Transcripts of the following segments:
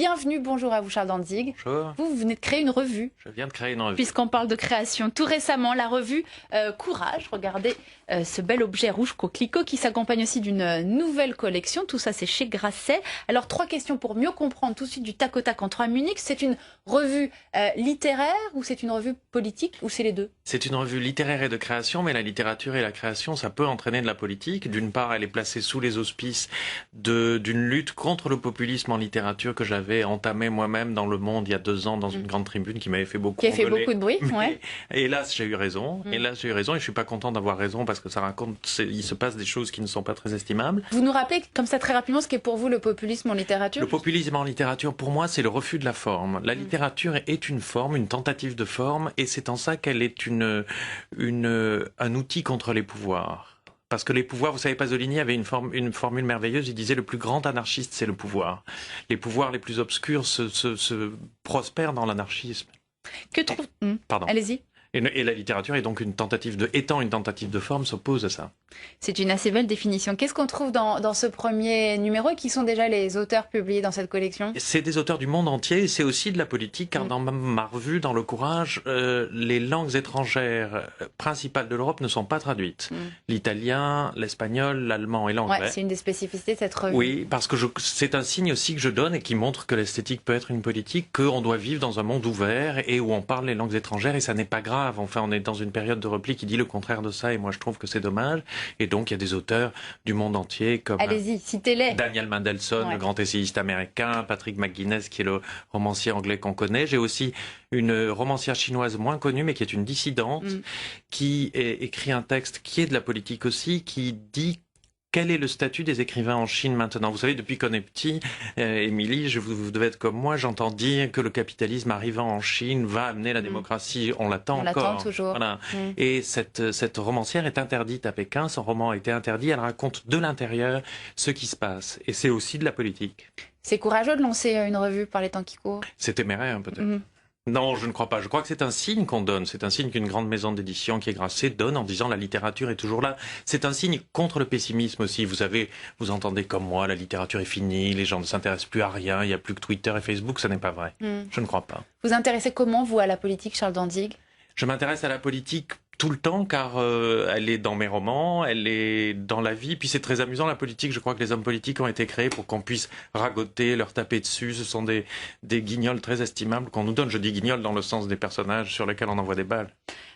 Bienvenue, bonjour à vous Charles Dantzig. Bonjour. Vous venez de créer une revue. Je viens de créer une revue. Puisqu'on parle de création, tout récemment, la revue Courage. Regardez ce bel objet rouge coquelicot qui s'accompagne aussi d'une nouvelle collection. Tout ça, c'est chez Grasset. Alors, 3 questions pour mieux comprendre tout de suite du tac au tac en 3 minutes. C'est une revue littéraire ou c'est une revue politique ou c'est les deux? C'est une revue littéraire et de création, mais la littérature et la création, ça peut entraîner de la politique. D'une part, elle est placée sous les auspices d'une lutte contre le populisme en littérature que j'avais entamé moi-même dans Le Monde il y a 2 ans dans une grande tribune qui m'avait fait beaucoup Qui a fait beaucoup de bruit, ouais. Et hélas, j'ai eu raison. Hélas, j'ai eu raison et je suis pas content d'avoir raison parce que ça raconte, il se passe des choses qui ne sont pas très estimables. Vous nous rappelez comme ça très rapidement ce qu'est pour vous le populisme en littérature? Le populisme en littérature, pour moi, c'est le refus de la forme. La littérature est une forme, une tentative de forme, et c'est en ça qu'elle est un outil contre les pouvoirs. Parce que les pouvoirs, vous savez, Pasolini avait une formule merveilleuse, il disait le plus grand anarchiste, c'est le pouvoir. Les pouvoirs les plus obscurs se prospèrent dans l'anarchisme. Que trouve... Pardon. Allez-y. Et la littérature est donc étant une tentative de forme, s'oppose à ça. C'est une assez belle définition. Qu'est-ce qu'on trouve dans ce premier numéro et qui sont déjà les auteurs publiés dans cette collection? C'est des auteurs du monde entier et c'est aussi de la politique, car dans ma revue, dans Le Courage, les langues étrangères principales de l'Europe ne sont pas traduites. L'italien, l'espagnol, l'allemand et l'anglais. Ouais, c'est une des spécificités de cette revue. Oui, parce que c'est un signe aussi que je donne et qui montre que l'esthétique peut être une politique, qu'on doit vivre dans un monde ouvert et où on parle les langues étrangères et ça n'est pas grave. Enfin, on est dans une période de repli qui dit le contraire de ça et moi je trouve que c'est dommage. Et donc il y a des auteurs du monde entier comme allez-y, citez-les. Daniel Mandelson, le grand essayiste américain, Patrick McGuinness qui est le romancier anglais qu'on connaît. J'ai aussi une romancière chinoise moins connue mais qui est une dissidente qui écrit un texte qui est de la politique aussi, qui dit quel est le statut des écrivains en Chine maintenant? Vous savez, depuis qu'on est petit, Émilie, vous devez être comme moi, j'entends dire que le capitalisme arrivant en Chine va amener la démocratie. On l'attend encore. On l'attend toujours. Voilà. Et cette romancière est interdite à Pékin. Son roman a été interdit. Elle raconte de l'intérieur ce qui se passe. Et c'est aussi de la politique. C'est courageux de lancer une revue par les temps qui courent. C'est téméraire, peut-être. Non, je ne crois pas. Je crois que c'est un signe qu'on donne. C'est un signe qu'une grande maison d'édition qui est Grasset donne en disant la littérature est toujours là. C'est un signe contre le pessimisme aussi. Vous entendez comme moi, la littérature est finie, les gens ne s'intéressent plus à rien, il n'y a plus que Twitter et Facebook. Ça n'est pas vrai. Je ne crois pas. Vous intéressez comment, vous, à la politique, Charles Dantzig? Je m'intéresse à la politique tout le temps car elle est dans mes romans, elle est dans la vie. Puis c'est très amusant la politique. Je crois que les hommes politiques ont été créés pour qu'on puisse ragoter, leur taper dessus. Ce sont des guignols très estimables qu'on nous donne. Je dis guignols dans le sens des personnages sur lesquels on envoie des balles.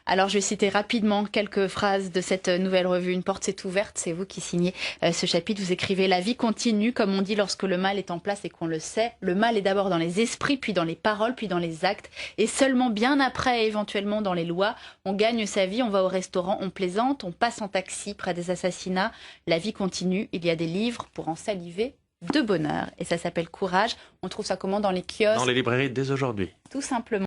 Alors je vais citer rapidement quelques phrases de cette nouvelle revue. Une porte s'est ouverte, c'est vous qui signez ce chapitre. Vous écrivez: la vie continue, comme on dit lorsque le mal est en place et qu'on le sait. Le mal est d'abord dans les esprits, puis dans les paroles, puis dans les actes. Et seulement bien après, éventuellement dans les lois, on gagne sa vie, on va au restaurant, on plaisante, on passe en taxi près des assassinats. La vie continue, il y a des livres pour en saliver de bonheur. Et ça s'appelle Courage. On trouve ça comment dans les kiosques? Dans les librairies dès aujourd'hui. Tout simplement.